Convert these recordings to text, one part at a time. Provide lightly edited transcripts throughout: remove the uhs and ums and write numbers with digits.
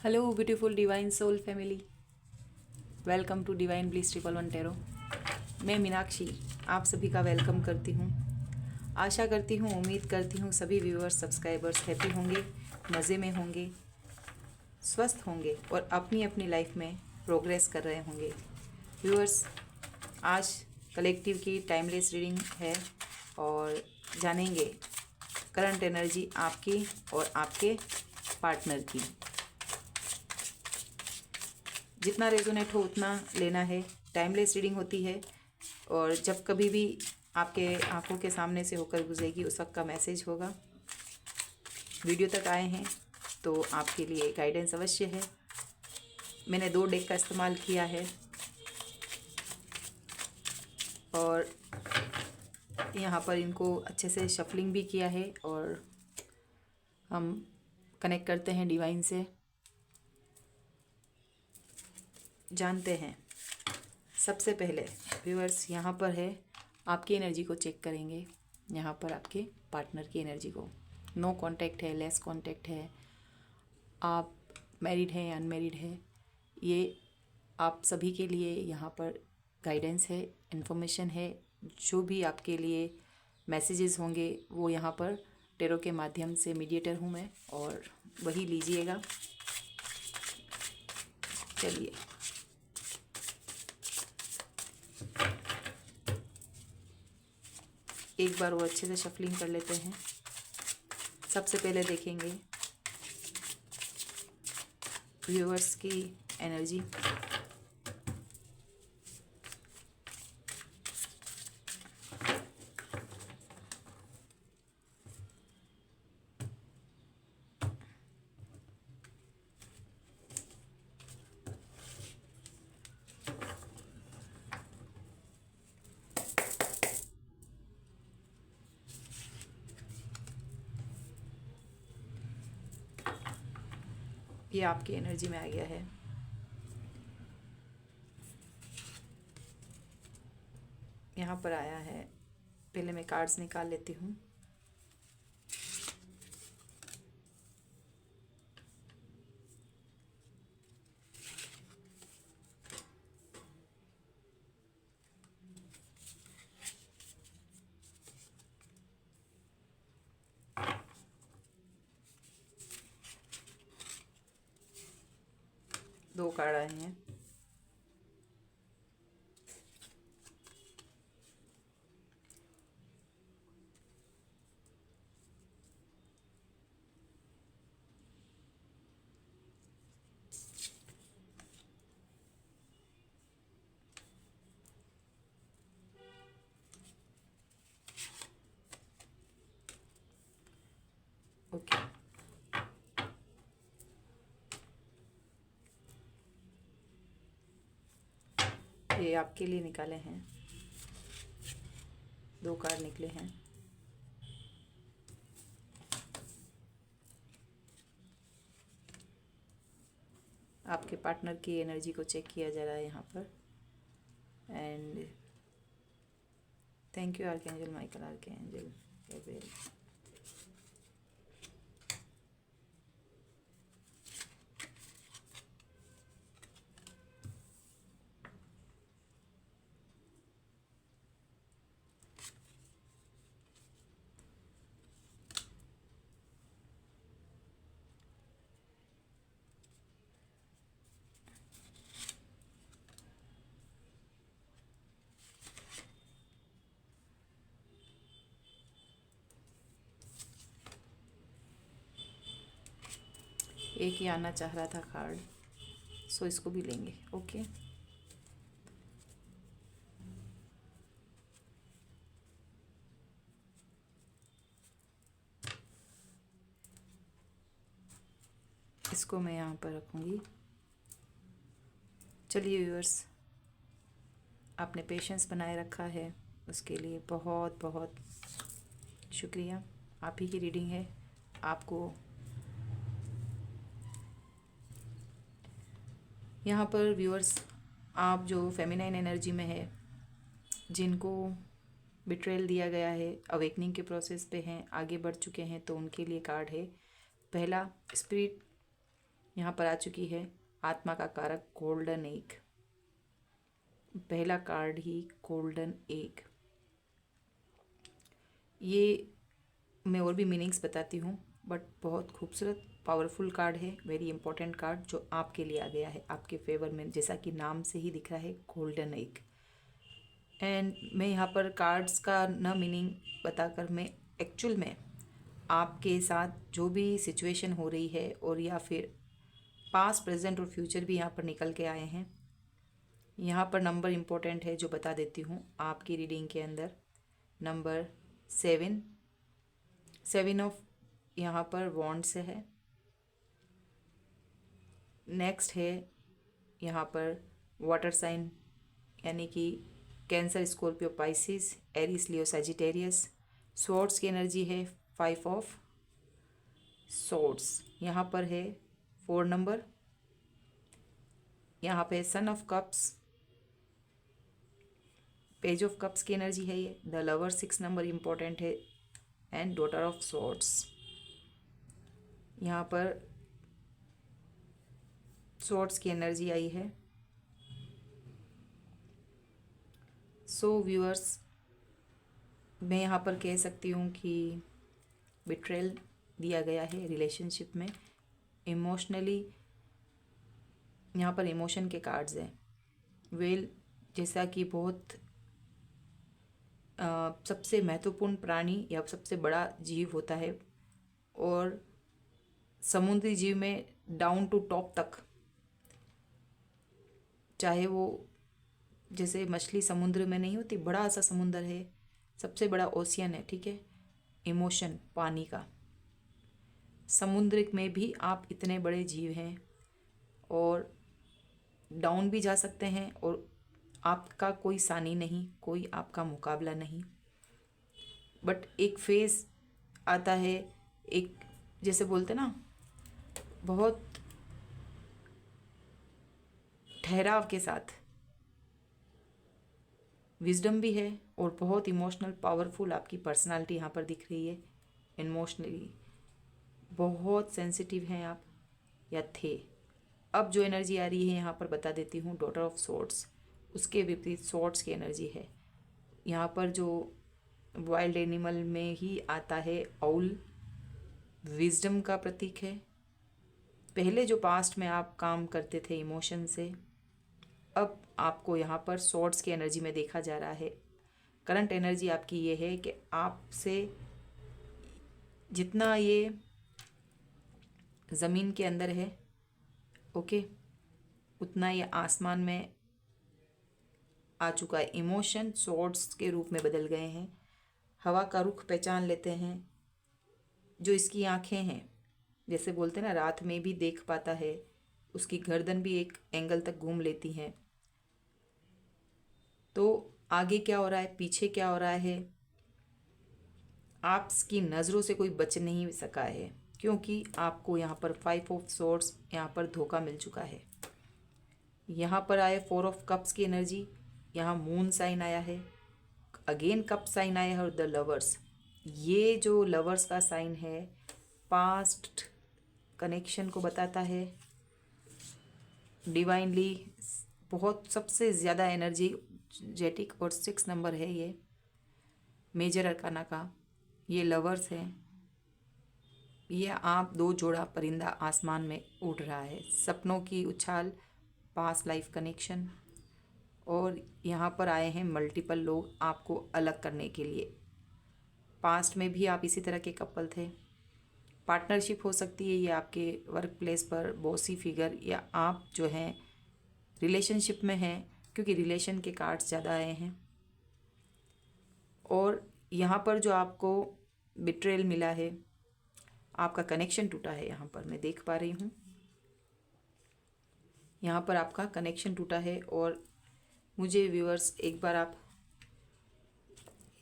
Hello beautiful divine soul family, welcome to divine bliss triple one tarot. मैं मीनाक्षी आप सभी का वेलकम करती हूँ। आशा करती हूँ, उम्मीद करती हूँ सभी व्यूअर्स सब्सक्राइबर्स हैप्पी होंगे, मज़े में होंगे, स्वस्थ होंगे और अपनी अपनी लाइफ में प्रोग्रेस कर रहे होंगे। व्यूअर्स, आज कलेक्टिव की टाइमलेस रीडिंग है और जानेंगे करंट एनर्जी आपकी और आपके पार्टनर की। जितना रेजोनेट हो उतना लेना है। टाइमलेस रीडिंग होती है और जब कभी भी आपके आंखों के सामने से होकर गुजरेगी उस वक्त का मैसेज होगा। वीडियो तक आए हैं तो आपके लिए गाइडेंस अवश्य है। मैंने 2 डेक का इस्तेमाल किया है और यहाँ पर इनको अच्छे से शफलिंग भी किया है और हम कनेक्ट करते हैं डिवाइन से। जानते हैं सबसे पहले व्यूअर्स, यहाँ पर है आपकी एनर्जी को चेक करेंगे। यहाँ पर आपके पार्टनर की एनर्जी को, नो कांटेक्ट है, लेस कांटेक्ट है, आप मैरिड हैं या अनमैरिड है, ये आप सभी के लिए यहाँ पर गाइडेंस है, इन्फॉर्मेशन है। जो भी आपके लिए मैसेजेस होंगे वो यहाँ पर टेरो के माध्यम से मीडिएटर हूँ मैं और वही लीजिएगा। चलिए, एक बार वो अच्छे से शफलिंग कर लेते हैं। सबसे पहले देखेंगे व्यूअर्स की एनर्जी। ये आपकी एनर्जी में आ गया है। यहाँ पर आया है। पहले मैं कार्ड्स निकाल लेती हूँ। दो कार्ड आए हैं। ओके, ये आपके लिए निकाले हैं। 2 कार्ड निकले हैं। आपके पार्टनर की एनर्जी को चेक किया जा रहा है यहाँ पर। And thank you archangel Michael, archangel Gabriel. एक ही आना चाह रहा था कार्ड, सो इसको भी लेंगे। ओके, इसको मैं यहाँ पर रखूँगी। चलिए व्यूअर्स, आपने पेशेंस बनाए रखा है उसके लिए बहुत बहुत शुक्रिया। आप ही की रीडिंग है। आपको यहाँ पर व्यूअर्स, आप जो फेमिनाइन एनर्जी में है, जिनको बिट्रेल दिया गया है, अवेकनिंग के प्रोसेस पे हैं, आगे बढ़ चुके हैं, तो उनके लिए कार्ड है। पहला, स्पिरिट यहाँ पर आ चुकी है आत्मा का कारक गोल्डन एग। पहला कार्ड ही गोल्डन एग। ये मैं और भी मीनिंग्स बताती हूँ, बट बहुत खूबसूरत पावरफुल कार्ड है, वेरी इंपॉर्टेंट कार्ड जो आपके लिए आ गया है, आपके फेवर में, जैसा कि नाम से ही दिख रहा है गोल्डन एग। एंड मैं यहाँ पर कार्ड्स का न मीनिंग बताकर मैं एक्चुअल में आपके साथ जो भी सिचुएशन हो रही है, और या फिर पास्ट प्रेजेंट और फ्यूचर भी यहाँ पर निकल के आए हैं। यहाँ पर नंबर इम्पोर्टेंट है जो बता देती हूँ आपकी रीडिंग के अंदर। नंबर 7 ऑफ यहाँ पर वॉन्ड्स है। नेक्स्ट है यहाँ पर वाटर साइन, यानी कि कैंसर, स्कॉर्पियो, पाइसिस, एरिस, लियो, सजिटेरियस। स्वॉर्ड्स की एनर्जी है 5 ऑफ स्वॉर्ड्स। यहाँ पर है 4 नंबर। यहाँ पे son of cups, page of cups की एनर्जी है ये। द लवर 6 नंबर इम्पोर्टेंट है, एंड डॉटर ऑफ स्वॉर्ड्स। यहाँ पर स्वॉर्ड्स की एनर्जी आई है। सो व्यूअर्स, मैं यहाँ पर कह सकती हूँ कि बिट्रेल दिया गया है रिलेशनशिप में। इमोशनली यहाँ पर इमोशन के कार्ड्स हैं। वेल जैसा कि बहुत सबसे महत्वपूर्ण प्राणी या सबसे बड़ा जीव होता है, और समुद्री जीव में डाउन टू टॉप तक, चाहे वो जैसे मछली समुद्र में नहीं होती, बड़ा सा समुद्र है, सबसे बड़ा ओशियन है, ठीक है, इमोशन पानी का। समुद्र में भी आप इतने बड़े जीव हैं, और डाउन भी जा सकते हैं, और आपका कोई सानी नहीं, कोई आपका मुकाबला नहीं। बट एक फेज आता है, एक जैसे बोलते ना, बहुत ठहराव के साथ, विजडम भी है, और बहुत इमोशनल पावरफुल आपकी पर्सनालिटी यहाँ पर दिख रही है। इमोशनली बहुत सेंसिटिव हैं आप, या थे। अब जो एनर्जी आ रही है यहाँ पर बता देती हूँ, डॉटर ऑफ स्वॉर्ड्स, उसके विपरीत स्वॉर्ड्स की एनर्जी है। यहाँ पर जो वाइल्ड एनिमल में ही आता है, आउल विजडम का प्रतीक है। पहले जो पास्ट में आप काम करते थे इमोशन से, अब आपको यहाँ पर स्वॉर्ड्स की एनर्जी में देखा जा रहा है। करंट एनर्जी आपकी ये है कि आपसे जितना ये ज़मीन के अंदर है, ओके, उतना ये आसमान में आ चुका है। इमोशन स्वॉर्ड्स के रूप में बदल गए हैं। हवा का रुख पहचान लेते हैं। जो इसकी आंखें हैं, जैसे बोलते हैं ना, रात में भी देख पाता है, उसकी गर्दन भी एक एंगल तक घूम लेती है। तो आगे क्या हो रहा है, पीछे क्या हो रहा है, आपकी नज़रों से कोई बच नहीं सका है, क्योंकि आपको यहाँ पर 5 ऑफ स्वॉर्ड्स, यहाँ पर धोखा मिल चुका है। यहाँ पर आए 4 ऑफ कप्स की एनर्जी, यहाँ मून साइन आया है, अगेन कप साइन आया है, और द लवर्स। ये जो लवर्स का साइन है, पास्ट कनेक्शन को बताता है, डिवाइनली बहुत सबसे ज़्यादा एनर्जी जेटिक, और 6 नंबर है ये मेजर अरकाना का। ये लवर्स है, ये आप दो जोड़ा परिंदा आसमान में उड़ रहा है, सपनों की उछाल, पास्ट लाइफ कनेक्शन। और यहाँ पर आए हैं मल्टीपल लोग आपको अलग करने के लिए। पास्ट में भी आप इसी तरह के कपल थे। पार्टनरशिप हो सकती है ये आपके वर्क प्लेस पर, बॉसी फिगर, या आप जो हैं रिलेशनशिप में हैं, क्योंकि रिलेशन के कार्ड्स ज़्यादा आए हैं। और यहाँ पर जो आपको बिट्रेल मिला है, आपका कनेक्शन टूटा है, यहाँ पर मैं देख पा रही हूँ, यहाँ पर आपका कनेक्शन टूटा है। और मुझे व्यूअर्स एक बार आप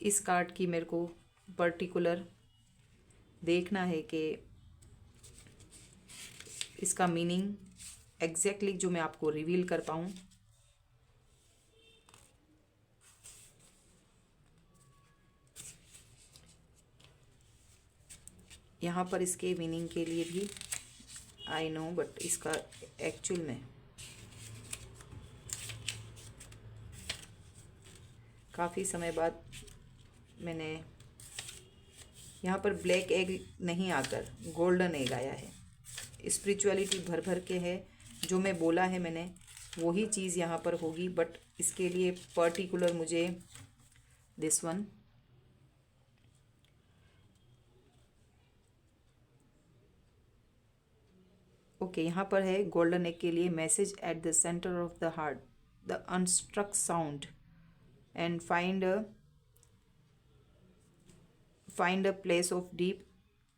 इस कार्ड की मेरे को पर्टिकुलर देखना है कि इसका मीनिंग एग्जैक्टली जो मैं आपको रिवील कर पाऊँ। यहाँ पर इसके मीनिंग के लिए भी आई नो, बट इसका एक्चुअल में काफ़ी समय बाद मैंने यहाँ पर ब्लैक एग नहीं आकर गोल्डन एग आया है। स्पिरिचुअलिटी भर भर के है, जो मैं बोला है मैंने वही चीज़ यहाँ पर होगी, बट इसके लिए पर्टिकुलर मुझे दिस वन ओके यहाँ पर है गोल्डन एग के लिए message at the centre of the heart the unstruck sound and find a place of deep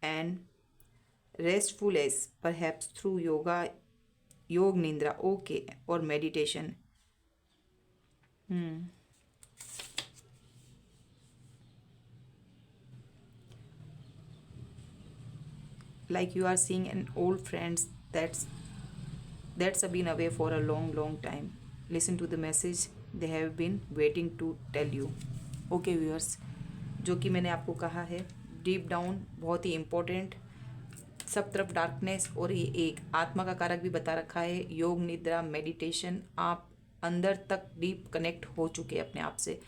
and restfulness, perhaps through योग निंद्रा, ओके, और meditation. Like you are seeing an old friends that's been away for a long time. Listen to the message they have been waiting to tell you. Okay viewers, जो कि मैंने आपको कहा है deep down बहुत ही important, सब तरफ darkness, और ये एक आत्मा का कारक भी बता रखा है, योग निद्रा मेडिटेशन। आप अंदर तक डीप कनेक्ट हो चुके हैं अपने आप से,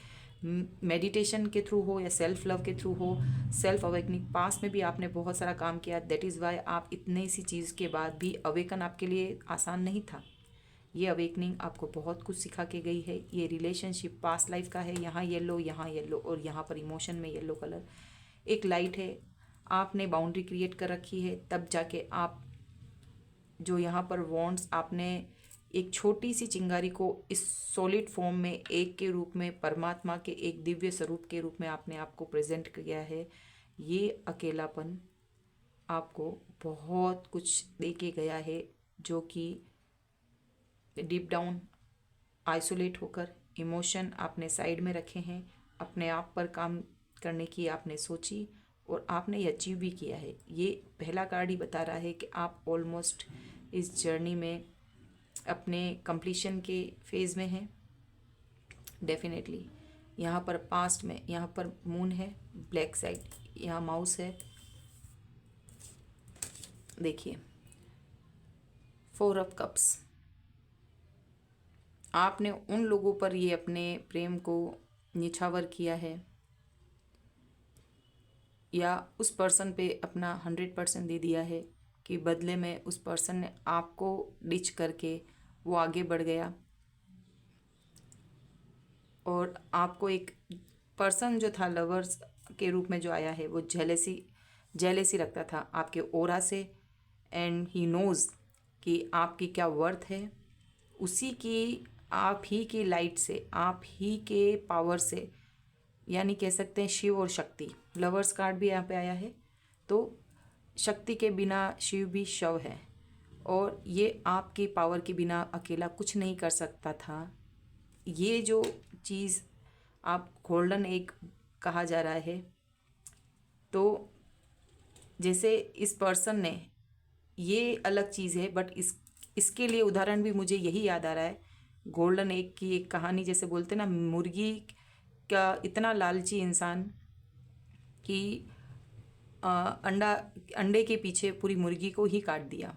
मेडिटेशन के थ्रू हो या सेल्फ लव के थ्रू हो, सेल्फ अवेकनिंग पास्ट में भी आपने बहुत सारा काम किया। दैट इज़ वाई आप इतनी सी चीज़ के बाद भी अवेकन आपके लिए आसान नहीं था। ये अवेकनिंग आपको बहुत कुछ सिखा के गई है। ये रिलेशनशिप पास्ट लाइफ का है, यहाँ येलो और यहाँ पर इमोशन में येलो कलर एक लाइट है। आपने बाउंड्री क्रिएट कर रखी है, तब जाके आप जो यहाँ पर वॉन्ट्स आपने एक छोटी सी चिंगारी को इस सॉलिड फॉर्म में एक के रूप में, परमात्मा के एक दिव्य स्वरूप के रूप में आपने आपको प्रेजेंट किया है। ये अकेलापन आपको बहुत कुछ दे के गया है, जो कि डीप डाउन आइसोलेट होकर इमोशन आपने साइड में रखे हैं, अपने आप पर काम करने की आपने सोची और आपने ये अचीव भी किया है। ये पहला कार्ड ही बता रहा है कि आप ऑलमोस्ट इस जर्नी में अपने कंप्लीशन के फेज़ में हैं। डेफिनेटली यहाँ पर पास्ट में यहाँ पर मून है, ब्लैक साइड यहाँ माउस है। देखिए 4 ऑफ कप्स, आपने उन लोगों पर ये अपने प्रेम को निछावर किया है या उस पर्सन पे अपना 100% दे दिया है कि बदले में उस पर्सन ने आपको डिच करके वो आगे बढ़ गया, और आपको एक पर्सन जो था लवर्स के रूप में जो आया है वो जेलेसी रखता था आपके ओरा से, एंड ही नोज़ कि आपकी क्या वर्थ है। उसी की आप ही की लाइट से, आप ही के पावर से, यानी कह सकते हैं शिव और शक्ति। लवर्स कार्ड भी यहाँ पे आया है, तो शक्ति के बिना शिव भी शव है, और ये आपकी पावर के बिना अकेला कुछ नहीं कर सकता था। ये जो चीज़ आप गोल्डन एग कहा जा रहा है, तो जैसे इस पर्सन ने, ये अलग चीज़ है, बट इसके लिए उदाहरण भी मुझे यही याद आ रहा है। गोल्डन एग की एक कहानी, जैसे बोलते ना, मुर्गी का इतना लालची इंसान कि अंडे के पीछे पूरी मुर्गी को ही काट दिया।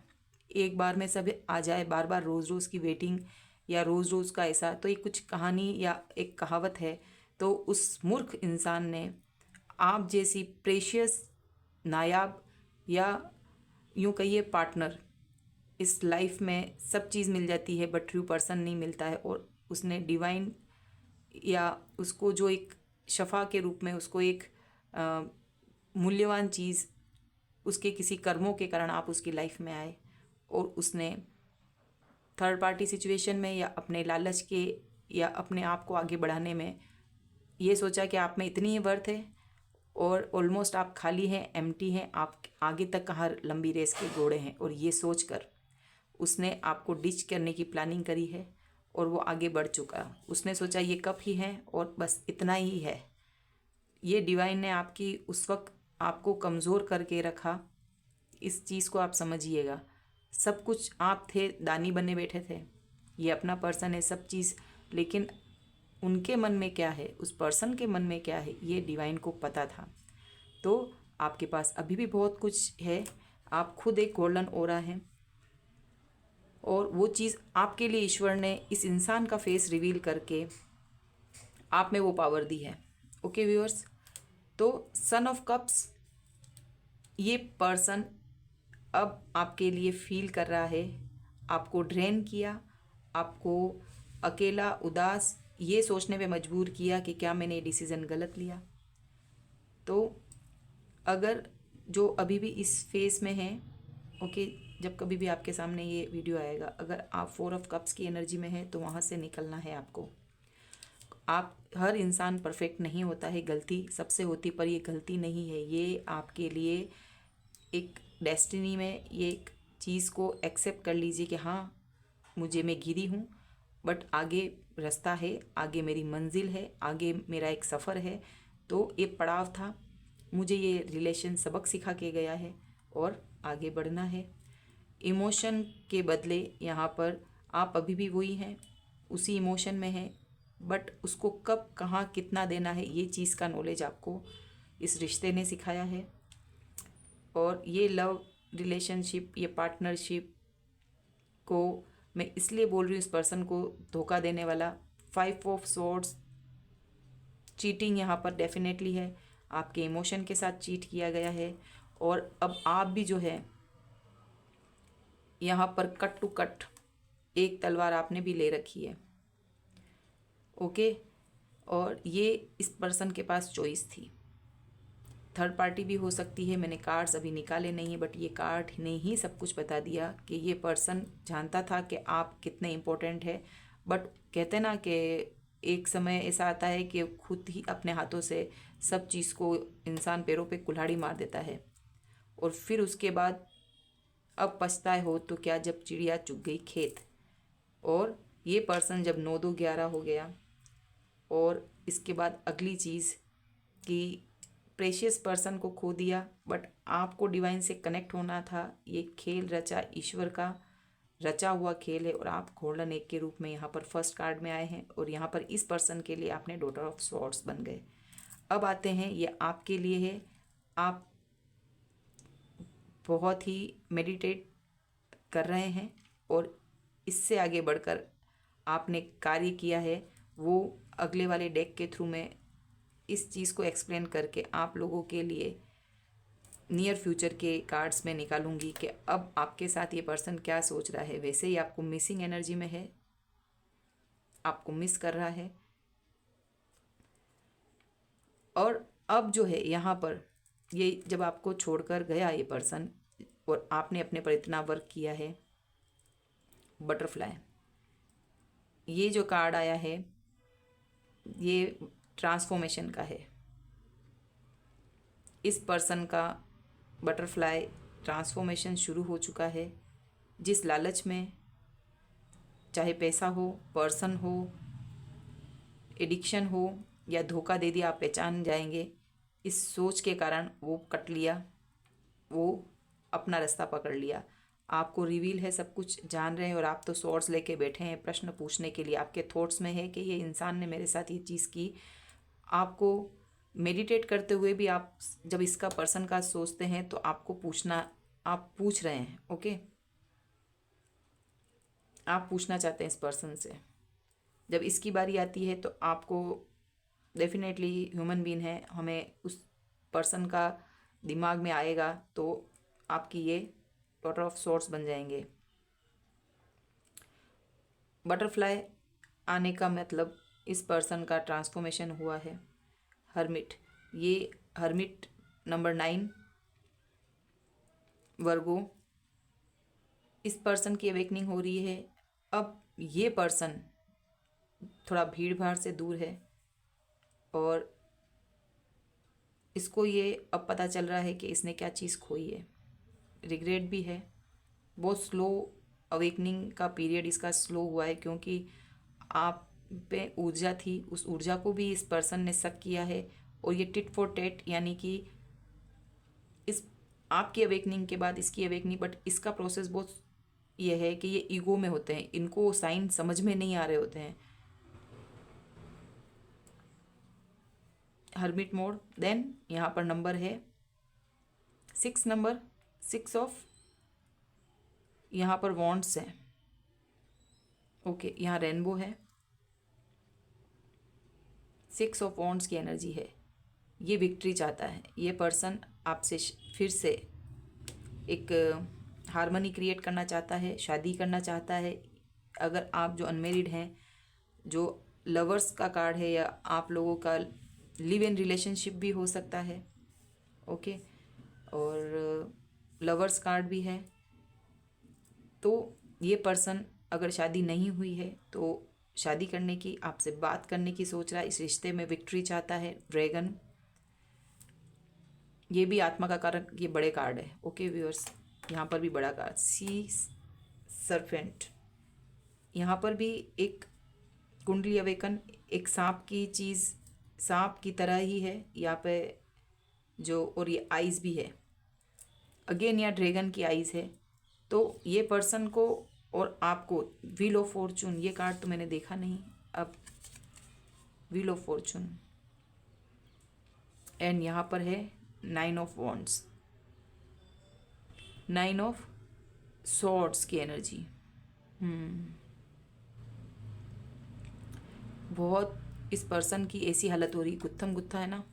एक बार में सब आ जाए, बार बार रोज़ रोज़ की वेटिंग या रोज़ रोज़ का ऐसा, तो ये कुछ कहानी या एक कहावत है। तो उस मूर्ख इंसान ने आप जैसी प्रेशियस, नायाब या यूँ कहिए पार्टनर, इस लाइफ में सब चीज़ मिल जाती है बट ट्रू पर्सन नहीं मिलता है, और उसने डिवाइन या उसको जो एक शफा के रूप में उसको एक मूल्यवान चीज़, उसके किसी कर्मों के कारण आप उसकी लाइफ में आए, और उसने थर्ड पार्टी सिचुएशन में या अपने लालच के या अपने आप को आगे बढ़ाने में ये सोचा कि आप में इतनी ही वर्थ है, और ऑलमोस्ट आप खाली हैं, एम्प्टी हैं, आप आगे तक कहाँ लंबी रेस के घोड़े हैं, और ये सोचकर उसने आपको डिच करने की प्लानिंग करी है, और वो आगे बढ़ चुका। उसने सोचा ये कप ही है और बस इतना ही है। ये डिवाइन ने आपकी उस वक्त आपको कमज़ोर करके रखा, इस चीज़ को आप समझिएगा। सब कुछ आप थे, दानी बने बैठे थे, ये अपना पर्सन है सब चीज़, लेकिन उनके मन में क्या है, उस पर्सन के मन में क्या है, ये डिवाइन को पता था। तो आपके पास अभी भी बहुत कुछ है, आप खुद एक गोल्डन ओरा हैं, और वो चीज़ आपके लिए ईश्वर ने इस इंसान का फेस रिवील करके आप में वो पावर दी है। ओके व्यूअर्स, तो सन ऑफ कप्स, ये पर्सन अब आपके लिए फील कर रहा है, आपको ड्रेन किया, आपको अकेला उदास ये सोचने पे मजबूर किया कि क्या मैंने ये डिसीज़न गलत लिया। तो अगर जो अभी भी इस फेस में है, ओके, जब कभी भी आपके सामने ये वीडियो आएगा, अगर आप 4 ऑफ कप्स की एनर्जी में है तो वहाँ से निकलना है आपको। आप, हर इंसान परफेक्ट नहीं होता है, गलती सबसे होती, पर ये गलती नहीं है, ये आपके लिए एक डेस्टिनी में ये एक चीज़ को एक्सेप्ट कर लीजिए कि हाँ मैं गिरी हूँ, बट आगे रास्ता है, आगे मेरी मंजिल है, आगे मेरा एक सफ़र है। तो ये पड़ाव था, मुझे ये रिलेशन सबक सिखा के गया है और आगे बढ़ना है। इमोशन के बदले यहाँ पर आप अभी भी वही हैं, उसी इमोशन में हैं, बट उसको कब कहाँ कितना देना है ये चीज़ का नॉलेज आपको इस रिश्ते ने सिखाया है। और ये लव रिलेशनशिप, ये पार्टनरशिप को मैं इसलिए बोल रही हूँ, इस पर्सन को धोखा देने वाला 5 ऑफ स्वॉर्ड्स, चीटिंग यहाँ पर डेफिनेटली है, आपके इमोशन के साथ चीट किया गया है। और अब आप भी जो है यहाँ पर कट टू कट एक तलवार आपने भी ले रखी है। ओके, और ये इस पर्सन के पास चॉइस थी, थर्ड पार्टी भी हो सकती है, मैंने कार्ड्स अभी निकाले नहीं है, बट ये कार्ड ने ही सब कुछ बता दिया कि ये पर्सन जानता था कि आप कितने इम्पोर्टेंट है। बट कहते ना कि एक समय ऐसा आता है कि खुद ही अपने हाथों से सब चीज़ को इंसान पैरों पे कुल्हाड़ी मार देता है, और फिर उसके बाद अब पछताए हो तो क्या, जब चिड़िया चुग गई खेत। और ये पर्सन जब 9-2-11 हो गया, और इसके बाद अगली चीज़ कि प्रेशियस पर्सन को खो दिया, बट आपको डिवाइन से कनेक्ट होना था। ये खेल रचा ईश्वर का रचा हुआ खेल है, और आप गोल्डन एग के रूप में यहाँ पर फर्स्ट कार्ड में आए हैं, और यहाँ पर इस पर्सन के लिए आपने डॉटर ऑफ स्वॉर्ड्स बन गए। अब आते हैं, ये आपके लिए है, आप बहुत ही मेडिटेट कर रहे हैं, और इससे आगे बढ़कर आपने कार्य किया है, वो अगले वाले डेक के थ्रू मैं इस चीज़ को एक्सप्लेन करके आप लोगों के लिए नियर फ्यूचर के कार्ड्स में निकालूंगी कि अब आपके साथ ये पर्सन क्या सोच रहा है। वैसे ही आपको मिसिंग एनर्जी में है, आपको मिस कर रहा है, और अब जो है यहाँ पर ये जब आपको छोड़कर गया ये पर्सन, और आपने अपने पर इतना वर्क किया है, बटरफ्लाई, ये जो कार्ड आया है ये ट्रांसफॉर्मेशन का है। इस पर्सन का बटरफ्लाई ट्रांसफॉर्मेशन शुरू हो चुका है। जिस लालच में, चाहे पैसा हो, पर्सन हो, एडिक्शन हो, या धोखा दे दिया, आप पहचान जाएंगे, इस सोच के कारण वो कट लिया, वो अपना रास्ता पकड़ लिया। आपको रिवील है, सब कुछ जान रहे हैं, और आप तो सोर्स लेके बैठे हैं प्रश्न पूछने के लिए। आपके थॉट्स में है कि ये इंसान ने मेरे साथ ये चीज़ की। आपको मेडिटेट करते हुए भी आप जब इसका पर्सन का सोचते हैं तो आपको पूछना, आप पूछ रहे हैं, ओके, आप पूछना चाहते हैं इस पर्सन से। जब इसकी बारी आती है तो आपको डेफिनेटली, ह्यूमन बीइंग है, हमें उस पर्सन का दिमाग में आएगा, तो आपकी ये डॉटर ऑफ स्वॉर्ड्स बन जाएंगे। बटरफ्लाई आने का मतलब इस पर्सन का ट्रांसफॉर्मेशन हुआ है। हर्मिट, ये हर्मिट नंबर 9 वर्गो, इस पर्सन की अवेकनिंग हो रही है। अब ये पर्सन थोड़ा भीड़ भाड़ से दूर है, और इसको ये अब पता चल रहा है कि इसने क्या चीज़ खोई है, रिग्रेट भी है। बहुत स्लो अवेकनिंग का पीरियड इसका स्लो हुआ है, क्योंकि आप पे ऊर्जा थी, उस ऊर्जा को भी इस पर्सन ने सक किया है। और ये टिट फॉर टेट, यानी कि इस आपकी अवेकनिंग के बाद इसकी अवेकनिंग, बट इसका प्रोसेस बहुत ये है कि ये ईगो में होते हैं, इनको साइन समझ में नहीं आ रहे होते हैं। हर्मिट मोड, देन यहाँ पर नंबर है 6 नंबर, 6 ऑफ, यहाँ पर वॉन्ड्स है, ओके, यहाँ रेनबो है, 6 ऑफ वॉन्ड्स की एनर्जी है। ये विक्ट्री चाहता है। ये पर्सन आपसे फिर से एक हार्मनी क्रिएट करना चाहता है, शादी करना चाहता है। अगर आप जो अनमेरिड हैं, जो लवर्स का कार्ड है, या आप लोगों का लिव इन रिलेशनशिप भी हो सकता है। ओके, और लवर्स कार्ड भी है। तो ये पर्सन अगर शादी नहीं हुई है तो शादी करने की, आपसे बात करने की सोच रहा है, इस रिश्ते में विक्ट्री चाहता है। ड्रैगन, ये भी आत्मा का कारक, ये बड़े कार्ड है। ओके व्यूअर्स, यहाँ पर भी बड़ा कार्ड, सी सर्पेंट। यहाँ पर भी एक कुंडली अवेकन, एक सांप की चीज़, सांप की तरह ही है यहाँ पे जो, और ये आइज़ भी है। अगेन यहाँ ड्रैगन की आइज़ है। तो ये पर्सन को और आपको व्हील ऑफ फॉर्चून, ये कार्ड तो मैंने देखा नहीं, अब व्हील ऑफ फॉर्चून, एंड यहाँ पर है 9 ऑफ वॉन्ड्स, 9 ऑफ सॉर्ड्स की एनर्जी। बहुत इस पर्सन की ऐसी हालत हो रही, गुत्थम गुत्था है ना,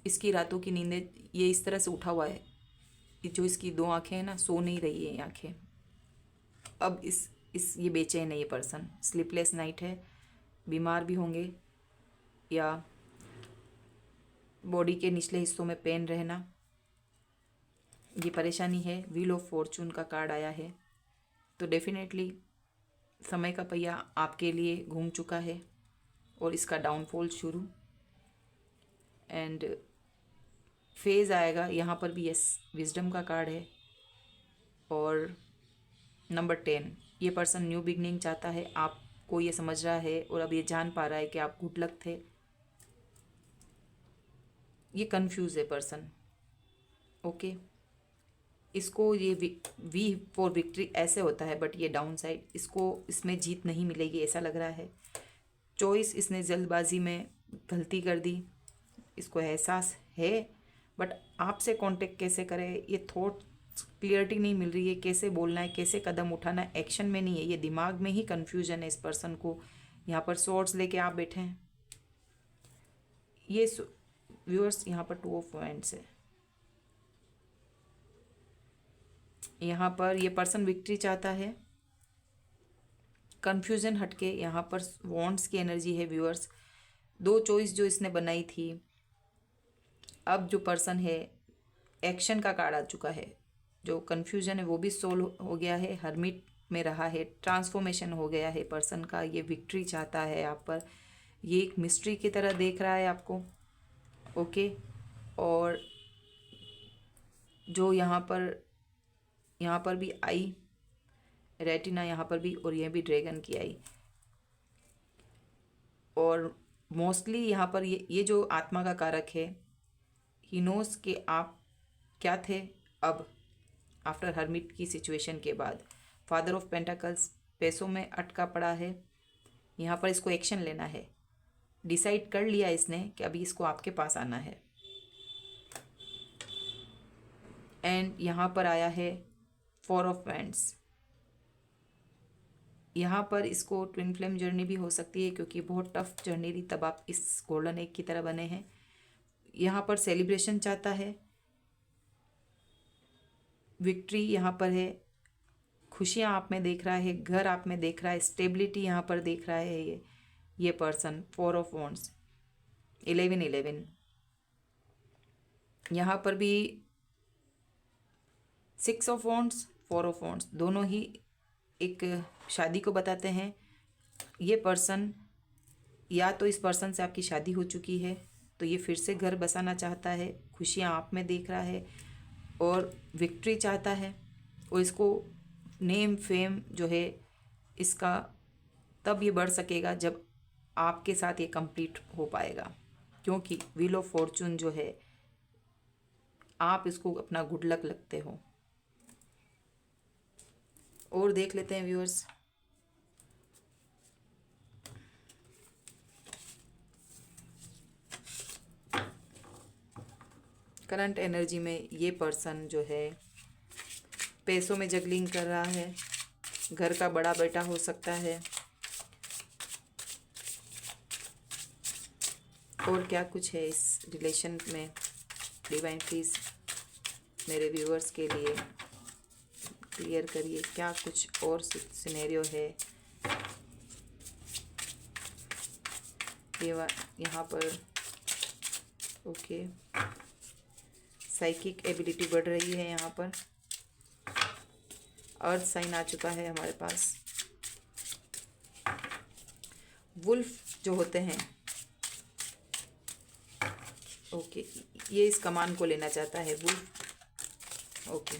इसकी रातों की नींदें, ये इस तरह से उठा हुआ है, जो इसकी 2 आंखें हैं ना, सो नहीं रही है ये आंखें। अब इस ये बेचैन है ये पर्सन, स्लीपलेस नाइट है, बीमार भी होंगे, या बॉडी के निचले हिस्सों में पेन रहना, ये परेशानी है। व्हील ऑफ फॉर्चून का कार्ड आया है। तो डेफिनेटली समय का पहिया आपके लिए घूम चुका है और इसका डाउनफॉल शुरू, एंड फेज़ आएगा। यहाँ पर भी यस, विजडम का कार्ड है। और नंबर 10, ये पर्सन न्यू बिगनिंग चाहता है। आपको ये समझ रहा है और अब ये जान पा रहा है कि आप गुड लक थे। ये कंफ्यूज है पर्सन। ओके, इसको ये वी फॉर विक्ट्री ऐसे होता है, बट ये डाउन साइड, इसको इसमें जीत नहीं मिलेगी ऐसा लग रहा है। चॉइस इसने जल्दबाजी में गलती कर दी, इसको एहसास है, बट आपसे कांटेक्ट कैसे करे, ये थॉट क्लियरिटी नहीं मिल रही है, कैसे बोलना है, कैसे कदम उठाना है, एक्शन में नहीं है, ये दिमाग में ही कन्फ्यूजन है इस पर्सन को। यहाँ पर सॉर्ड्स लेके आप बैठे हैं। ये व्यूअर्स, यहाँ पर 2 ऑफ वॉन्ड्स है। यहाँ पर ये पर्सन विक्ट्री चाहता है, कन्फ्यूजन हटके। यहाँ पर वॉन्ड्स की एनर्जी है व्यूअर्स। 2 चॉइस जो इसने बनाई थी, अब जो पर्सन है, एक्शन का कार्ड आ चुका है। जो कन्फ्यूजन है वो भी सोल्व हो गया है, हर्मिट में रहा है, ट्रांसफॉर्मेशन हो गया है पर्सन का। ये विक्ट्री चाहता है आप पर, ये एक मिस्ट्री की तरह देख रहा है आपको। ओके, और जो यहाँ पर भी आई रेटिना, यहाँ पर भी, और यह भी ड्रैगन की आई। और मोस्टली यहाँ पर ये जो आत्मा का कारक है, ही नोस कि आप क्या थे अब आफ्टर हर्मिट की सिचुएशन के बाद। फादर ऑफ पेंटाकल्स पैसों में अटका पड़ा है। यहाँ पर इसको एक्शन लेना है, डिसाइड कर लिया इसने कि अभी इसको आपके पास आना है। एंड यहाँ पर आया है 4 ऑफ वैंड्स। यहाँ पर इसको ट्विन फ्लेम जर्नी भी हो सकती है, क्योंकि बहुत टफ जर्नी थी तब आप इस गोल्डन एग की तरह बने हैं। यहाँ पर सेलिब्रेशन चाहता है, विक्ट्री यहाँ पर है, खुशियाँ आप में देख रहा है, घर आप में देख रहा है, स्टेबिलिटी यहाँ पर देख रहा है ये पर्सन। 4 ऑफ वॉन्ड्स, 11 यहाँ पर भी 6 ऑफ वॉन्ड्स, 4 ऑफ वॉन्ड्स, दोनों ही एक शादी को बताते हैं। ये पर्सन, या तो इस पर्सन से आपकी शादी हो चुकी है तो ये फिर से घर बसाना चाहता है, खुशियाँ आप में देख रहा है और विक्ट्री चाहता है। और इसको नेम फेम जो है इसका तब ये बढ़ सकेगा जब आपके साथ ये कंप्लीट हो पाएगा, क्योंकि व्हील ऑफ फॉर्चून जो है, आप इसको अपना गुड लक लगते हो। और देख लेते हैं व्यूअर्स, करंट एनर्जी में ये पर्सन जो है पैसों में जगलिंग कर रहा है, घर का बड़ा बेटा हो सकता है, और क्या कुछ है इस रिलेशन में। डिवाइन प्लीज़ मेरे व्यूअर्स के लिए क्लियर करिए क्या कुछ और सिनेरियो है। यहाँ पर ओके, साइकिक एबिलिटी बढ़ रही है। यहाँ पर अर्थ साइन आ चुका है हमारे पास। वुल्फ जो होते हैं, ओके, ये इस कमान को लेना चाहता है वुल्फ। ओके,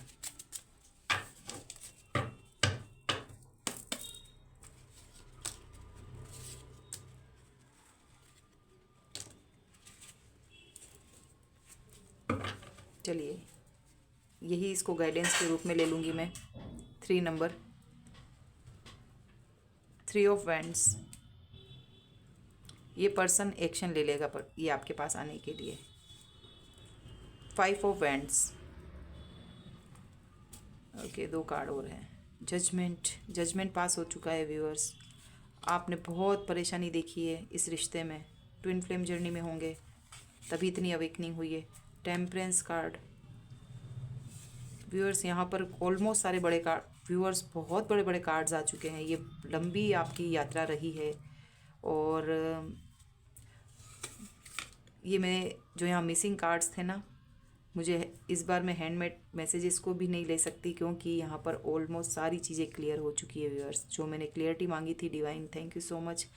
चलिए यही इसको गाइडेंस के रूप में ले लूँगी मैं। 3 नंबर, 3 ऑफ वैंड्स। ये पर्सन एक्शन ले लेगा पर ये आपके पास आने के लिए। 5 ऑफ वैंड्स। ओके, 2 कार्ड और हैं। जजमेंट, जजमेंट पास हो चुका है व्यूअर्स। आपने बहुत परेशानी देखी है इस रिश्ते में, ट्विन फ्लेम जर्नी में होंगे तभी इतनी अवेकनिंग हुई है। टेम्परेंस कार्ड व्यूअर्स, यहाँ पर ऑलमोस्ट सारे बड़े कार्ड व्यूअर्स, बहुत बड़े बड़े कार्ड्स आ चुके हैं। ये लंबी आपकी यात्रा रही है और ये मैं जो यहाँ मिसिंग कार्ड्स थे ना, मुझे इस बार मैं हैंडमेड मैसेजेस को भी नहीं ले सकती क्योंकि यहाँ पर ऑलमोस्ट सारी चीज़ें क्लियर हो चुकी है व्यूअर्स। जो मैंने क्लियरिटी मांगी थी divine, thank you so much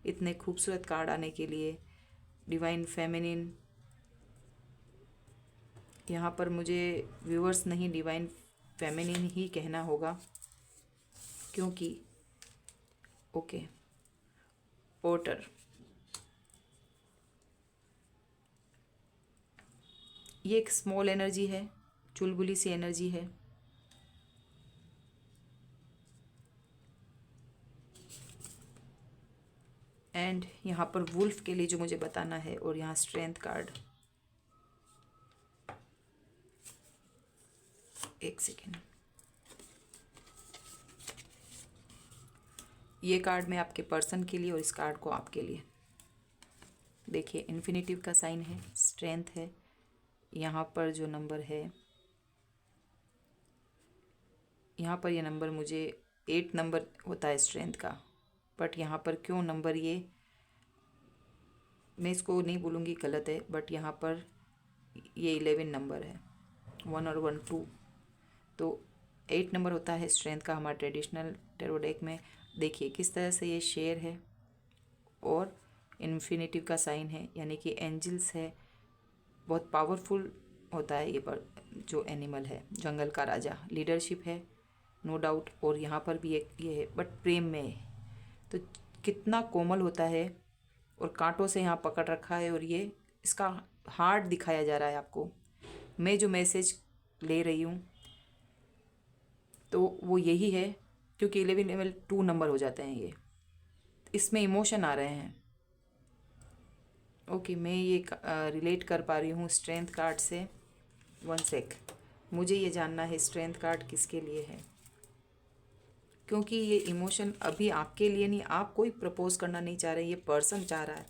इतने खूबसूरत कार्ड आने के लिए। डिवाइन फेमिनिन, यहाँ पर मुझे व्यूअर्स नहीं डिवाइन फेमिनिन ही कहना होगा क्योंकि ओके, पोर्टर, ये एक स्मॉल एनर्जी है, चुलबुली सी एनर्जी है। एंड यहाँ पर वुल्फ के लिए जो मुझे बताना है, और यहाँ स्ट्रेंथ कार्ड। एक सेकेंड, ये कार्ड मैं आपके पर्सन के लिए और इस कार्ड को आपके लिए। देखिए इन्फिनिटिव का साइन है, स्ट्रेंथ है। यहाँ पर जो नंबर है, यहाँ पर ये नंबर मुझे 8 नंबर होता है स्ट्रेंथ का, बट यहाँ पर क्यों नंबर, ये मैं इसको नहीं बोलूँगी गलत है, बट यहाँ पर ये 11 नंबर है, 1 और 1 2, तो 8 नंबर होता है स्ट्रेंथ का हमारा ट्रेडिशनल टैरो डेक में। देखिए किस तरह से ये शेर है और इन्फिनिटिव का साइन है, यानी कि एंजल्स है। बहुत पावरफुल होता है ये पर जो एनिमल है, जंगल का राजा, लीडरशिप है नो डाउट। और यहाँ पर भी एक ये है, बट प्रेम में है, तो कितना कोमल होता है, और कांटों से यहाँ पकड़ रखा है, और ये इसका हार्ट दिखाया जा रहा है आपको। मैं जो मैसेज ले रही हूँ तो वो यही है, क्योंकि 11 लेवल 2 नंबर हो जाते हैं ये, इसमें इमोशन आ रहे हैं। ओके, मैं ये रिलेट कर पा रही हूँ स्ट्रेंथ कार्ड से। 1 सेक, मुझे ये जानना है स्ट्रेंथ कार्ड किसके लिए है, क्योंकि ये इमोशन अभी आपके लिए नहीं, आप कोई प्रपोज करना नहीं चाह रहे, ये पर्सन चाह रहा है।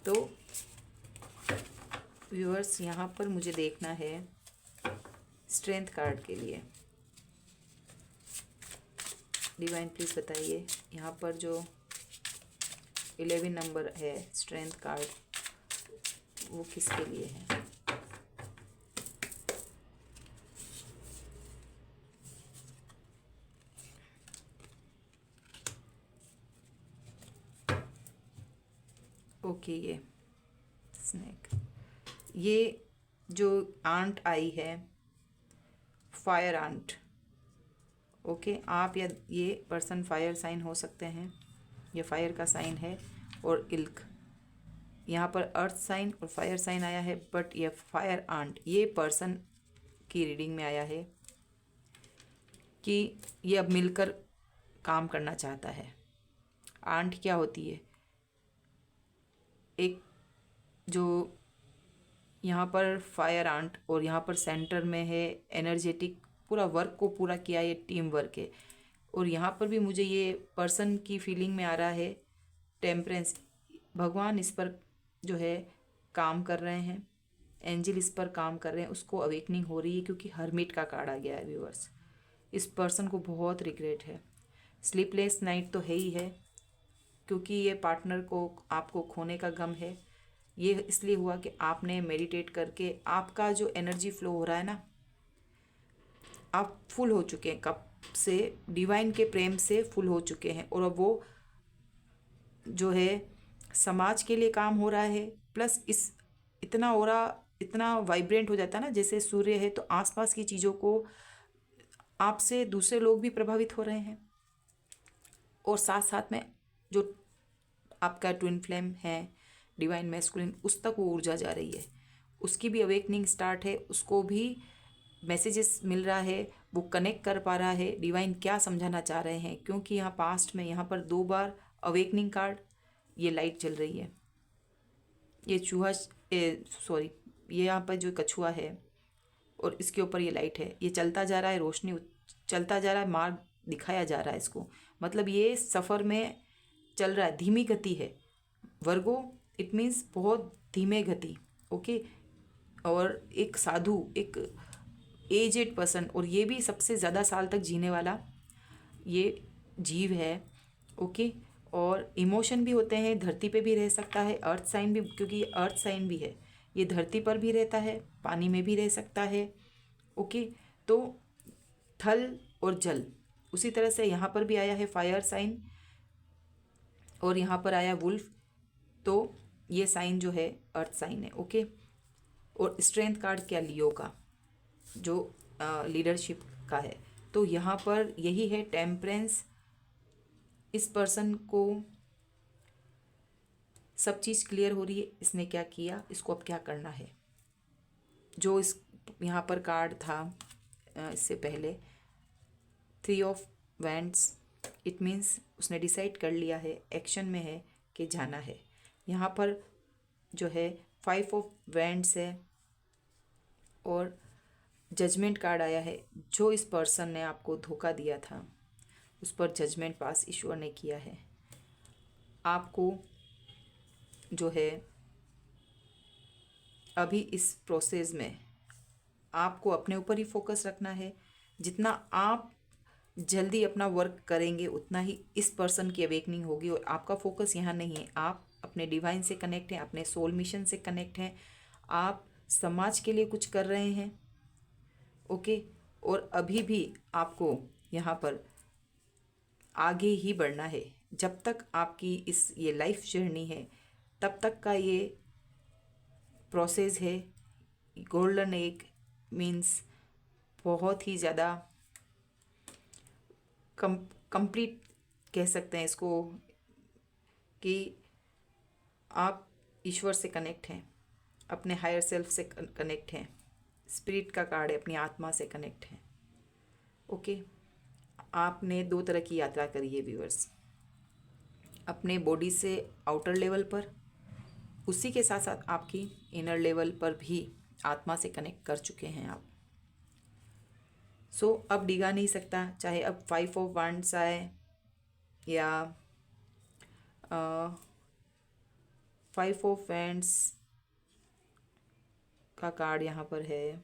तो व्यूअर्स यहाँ पर मुझे देखना है स्ट्रेंथ कार्ड के लिए। डिवाइन प्लीज़ बताइए यहाँ पर जो 11 नंबर है स्ट्रेंथ कार्ड, वो किसके लिए है। ओके, ये स्नेक, ये जो आंट आई है, फायर आंट। ओके, आप या ये पर्सन फायर साइन हो सकते हैं, ये फायर का साइन है। और इल्क, यहाँ पर अर्थ साइन और फायर साइन आया है, बट ये फायर आंट ये पर्सन की रीडिंग में आया है कि ये अब मिलकर काम करना चाहता है। आंट क्या होती है, एक जो यहाँ पर फायर आंट और यहाँ पर सेंटर में है एनर्जेटिक, पूरा वर्क को पूरा किया, ये टीम वर्क है। और यहाँ पर भी मुझे ये पर्सन की फीलिंग में आ रहा है टेम्परेंस, भगवान इस पर जो है काम कर रहे हैं, एंजल इस पर काम कर रहे हैं, उसको अवेकनिंग हो रही है क्योंकि हर्मिट का कार्ड आ गया है व्यूअर्स। इस पर्सन को बहुत रिग्रेट है, स्लीपलेस नाइट तो है ही है क्योंकि ये पार्टनर को आपको खोने का गम है। ये इसलिए हुआ कि आपने मेडिटेट करके आपका जो एनर्जी फ्लो हो रहा है ना, आप फुल हो चुके हैं, कप से डिवाइन के प्रेम से फुल हो चुके हैं। और अब वो जो है समाज के लिए काम हो रहा है, प्लस इस इतना हो रहा, इतना वाइब्रेंट हो जाता है ना, जैसे सूर्य है तो आसपास की चीज़ों को आपसे दूसरे लोग भी प्रभावित हो रहे हैं। और साथ साथ में जो आपका ट्विन फ्लेम है डिवाइन मैस्कुलिन, उस तक वो ऊर्जा जा रही है, उसकी भी अवेकनिंग स्टार्ट है, उसको भी मैसेजेस मिल रहा है, वो कनेक्ट कर पा रहा है डिवाइन क्या समझाना चाह रहे हैं। क्योंकि यहाँ पास्ट में यहाँ पर 2 बार अवेकनिंग कार्ड, ये लाइट चल रही है, ये चूहा सॉरी, ये यहाँ पर जो कछुआ है और इसके ऊपर ये लाइट है, ये चलता जा रहा है, रोशनी चलता जा रहा है, मार्ग दिखाया जा रहा है इसको, मतलब ये सफ़र में चल रहा है, धीमी गति है। वर्गो इट मीन्स बहुत धीमे गति, ओके। और एक साधु, एक एजेड पर्सन, और ये भी सबसे ज़्यादा साल तक जीने वाला ये जीव है, ओके। और इमोशन भी होते हैं, धरती पे भी रह सकता है, अर्थ साइन भी, क्योंकि ये अर्थ साइन भी है, ये धरती पर भी रहता है, पानी में भी रह सकता है, ओके। तो थल और जल, उसी तरह से यहाँ पर भी आया है फायर साइन और यहाँ पर आया वुल्फ, तो ये साइन जो है अर्थ साइन है, ओके। और स्ट्रेंथ कार्ड क्या, लियो का, जो लीडरशिप का है। तो यहाँ पर यही है टेम्परेंस, इस पर्सन को सब चीज़ क्लियर हो रही है, इसने क्या किया, इसको अब क्या करना है। जो इस यहाँ पर कार्ड था इससे पहले 3 ऑफ वैंड्स, इट मीन्स उसने डिसाइड कर लिया है, एक्शन में है कि जाना है। यहाँ पर जो है 5 ऑफ वैंड्स है और जजमेंट कार्ड आया है। जो इस पर्सन ने आपको धोखा दिया था उस पर जजमेंट पास ईश्वर ने किया है। आपको जो है अभी इस प्रोसेस में आपको अपने ऊपर ही फोकस रखना है। जितना आप जल्दी अपना वर्क करेंगे उतना ही इस पर्सन की अवेकनिंग होगी। और आपका फोकस यहाँ नहीं है, आप अपने डिवाइन से कनेक्ट हैं, अपने सोल मिशन से कनेक्ट हैं, आप समाज के लिए कुछ कर रहे हैं, ओके। और अभी भी आपको यहाँ पर आगे ही बढ़ना है। जब तक आपकी ये लाइफ जर्नी है तब तक का ये प्रोसेस है। गोल्डन एग मीन्स बहुत ही ज़्यादा कंप्लीट कह सकते हैं इसको, कि आप ईश्वर से कनेक्ट हैं, अपने हायर सेल्फ से कनेक्ट हैं, स्पिरिट का कार्ड है, अपनी आत्मा से कनेक्ट हैं, ओके। आपने 2 तरह की यात्रा करी है व्यूअर्स, अपने बॉडी से आउटर लेवल पर, उसी के साथ साथ आपकी इनर लेवल पर भी आत्मा से कनेक्ट कर चुके हैं आप। सो अब डिगा नहीं सकता, चाहे अब 5 ऑफ वैंड्स आए या 5 ऑफ वैंड्स का कार्ड यहाँ पर है,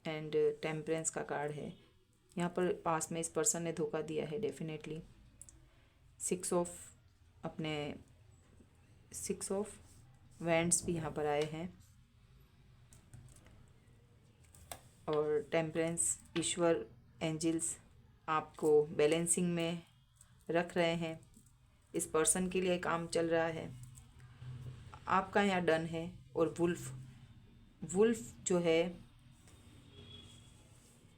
एंड टेम्परेंस का कार्ड है। यहाँ पर पास में इस पर्सन ने धोखा दिया है डेफिनेटली। 6 ऑफ वैंड्स भी यहाँ पर आए हैं और टेम्परेंस, ईश्वर, एंजल्स आपको बैलेंसिंग में रख रहे हैं। इस पर्सन के लिए काम चल रहा है, आपका यहाँ डन है। और वुल्फ जो है,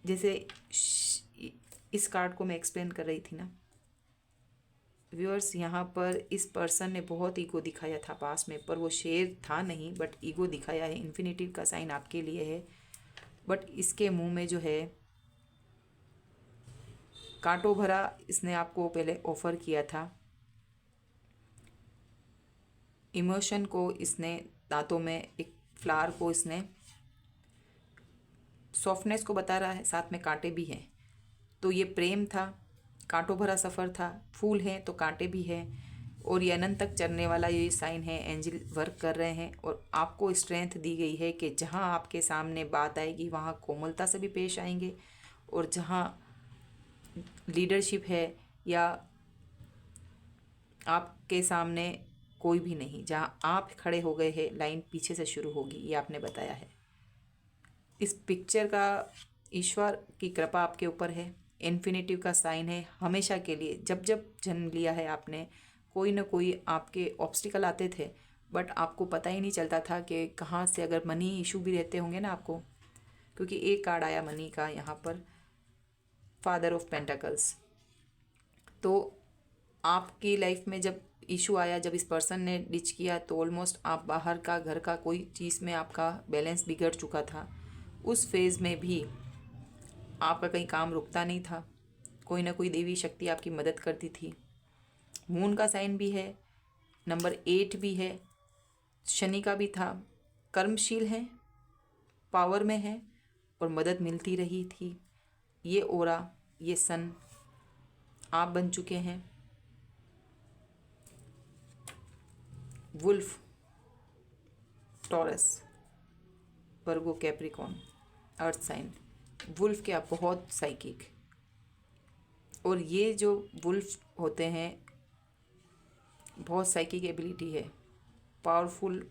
जैसे इस कार्ड को मैं एक्सप्लेन कर रही थी ना व्यूअर्स, यहाँ पर इस पर्सन ने बहुत ईगो दिखाया था पास में, पर वो शेर था नहीं, बट ईगो दिखाया है। इन्फिनिटी का साइन आपके लिए है, बट इसके मुंह में जो है कांटों भरा इसने आपको पहले ऑफर किया था, इमोशन को इसने दांतों में एक फ्लावर को इसने सॉफ्टनेस को बता रहा है, साथ में कांटे भी हैं। तो ये प्रेम था, कांटों भरा सफ़र था, फूल हैं तो कांटे भी हैं, और ये अनंत तक चलने वाला ये साइन है। एंजल वर्क कर रहे हैं और आपको स्ट्रेंथ दी गई है कि जहाँ आपके सामने बात आएगी वहाँ कोमलता से भी पेश आएंगे, और जहाँ लीडरशिप है या आपके सामने कोई भी नहीं, जहाँ आप खड़े हो गए हैं लाइन पीछे से शुरू होगी, ये आपने बताया है। इस पिक्चर का ईश्वर की कृपा आपके ऊपर है। इन्फिनिटिव का साइन है हमेशा के लिए। जब जब जन्म लिया है आपने, कोई ना कोई आपके ऑब्स्टिकल आते थे, बट आपको पता ही नहीं चलता था कि कहाँ से, अगर मनी इशू भी रहते होंगे ना आपको, क्योंकि एक कार्ड आया मनी का यहाँ पर, फादर ऑफ पेंटाकल्स। तो आपकी लाइफ में जब इशू आया, जब इस पर्सन ने डिच किया, तो ऑलमोस्ट आप बाहर का घर का कोई चीज़ में आपका बैलेंस बिगड़ चुका था। उस फेज़ में भी आपका कहीं काम रुकता नहीं था, कोई ना कोई देवी शक्ति आपकी मदद करती थी। मून का साइन भी है, नंबर 8 भी है, शनि का भी था। कर्मशील हैं, पावर में है और मदद मिलती रही थी। ये ओरा, ये सन आप बन चुके हैं। वुल्फ, टॉरस, वर्गो, कैप्रिकॉन, अर्थ साइन। वुल्फ के आप बहुत साइकिक, और ये जो वुल्फ होते हैं बहुत साइकिक एबिलिटी है, पावरफुल,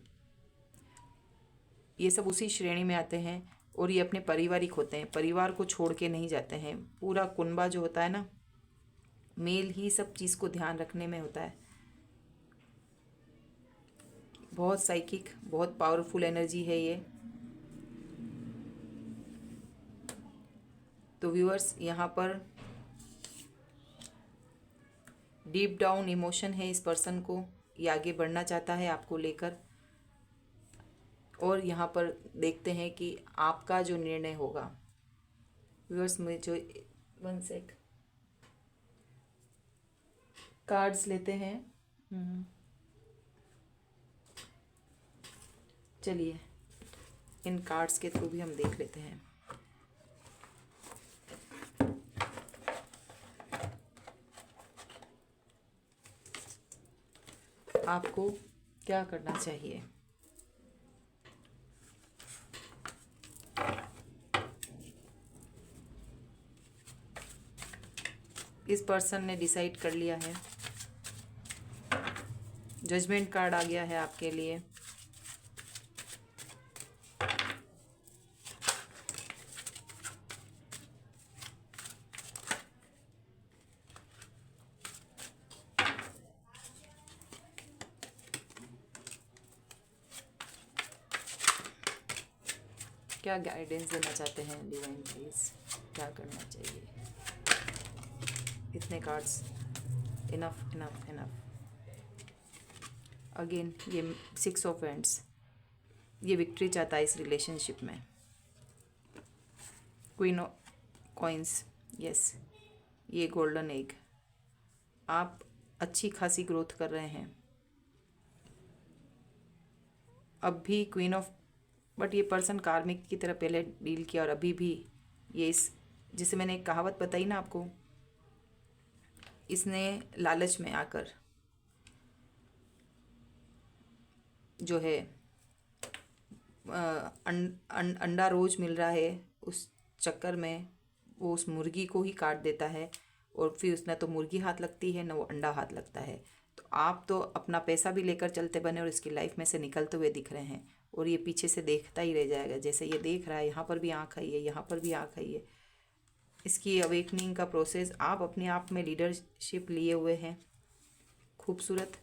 ये सब उसी श्रेणी में आते हैं। और ये अपने पारिवारिक होते हैं, परिवार को छोड़ के नहीं जाते हैं। पूरा कुनबा जो होता है ना, मेल ही सब चीज़ को ध्यान रखने में होता है। बहुत साइकिक, बहुत पावरफुल एनर्जी है ये। तो व्यूअर्स, यहाँ पर डीप डाउन इमोशन है इस पर्सन को, ये आगे बढ़ना चाहता है आपको लेकर। और यहाँ पर देखते हैं कि आपका जो निर्णय होगा। व्यूअर्स, मुझे जो 1 सेक कार्ड्स लेते हैं। चलिए इन कार्ड्स के थ्रू भी हम देख लेते हैं। आपको क्या करना चाहिए। इस पर्सन ने डिसाइड कर लिया है। जजमेंट कार्ड आ गया है आपके लिए। क्या गाइडेंस देना चाहते हैं डिवाइन प्लीज, क्या करना चाहिए। इतने cards, enough enough enough. Again ये 6 ऑफ हैंड्स, ये विक्ट्री चाहता है इस रिलेशनशिप में। क्वीन ऑफ कॉइंस, यस, ये गोल्डन एग। आप अच्छी खासी ग्रोथ कर रहे हैं अब भी। क्वीन ऑफ, बट ये पर्सन कार्मिक की तरह पहले डील किया और अभी भी ये इस, जिसे मैंने एक कहावत बताई ना आपको, इसने लालच में आकर जो है अंडा रोज मिल रहा है, उस चक्कर में वो उस मुर्गी को ही काट देता है, और फिर उसने तो मुर्गी हाथ लगती है ना वो अंडा हाथ लगता है। तो आप तो अपना पैसा भी लेकर चलते बने और इसकी लाइफ में से निकलते हुए दिख रहे हैं, और ये पीछे से देखता ही रह जाएगा। जैसे ये देख रहा है, यहाँ पर भी आँख आई है, यहाँ पर भी आँख आई है। इसकी अवेकनिंग का प्रोसेस, आप अपने आप में लीडरशिप लिए हुए हैं। खूबसूरत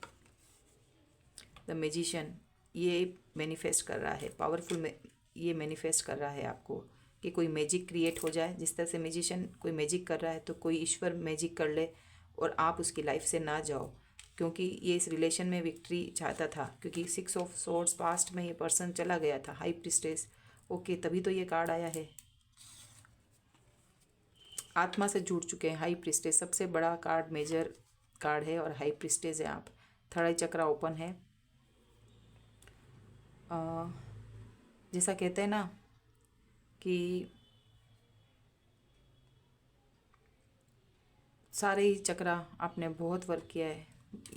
द मैजिशियन, ये मैनिफेस्ट कर रहा है पावरफुल में, ये मैनिफेस्ट कर रहा है आपको कि कोई मैजिक क्रिएट हो जाए। जिस तरह से मैजिशियन कोई मैजिक कर रहा है, तो कोई ईश्वर मैजिक कर ले और आप उसकी लाइफ से ना जाओ, क्योंकि ये इस रिलेशन में विक्ट्री चाहता था। क्योंकि 6 ऑफ सोर्ड्स पास्ट में ये पर्सन चला गया था, हाई प्रिस्टेस। ओके, तभी तो ये कार्ड आया है। आत्मा से जुड़ चुके हैं। हाई प्रिस्टेस सबसे बड़ा कार्ड, मेजर कार्ड है, और हाई प्रिस्टेस है आप। थर्ड आई चक्रा ओपन है। जैसा कहते हैं ना कि सारे ही चक्रा आपने बहुत वर्क किया है।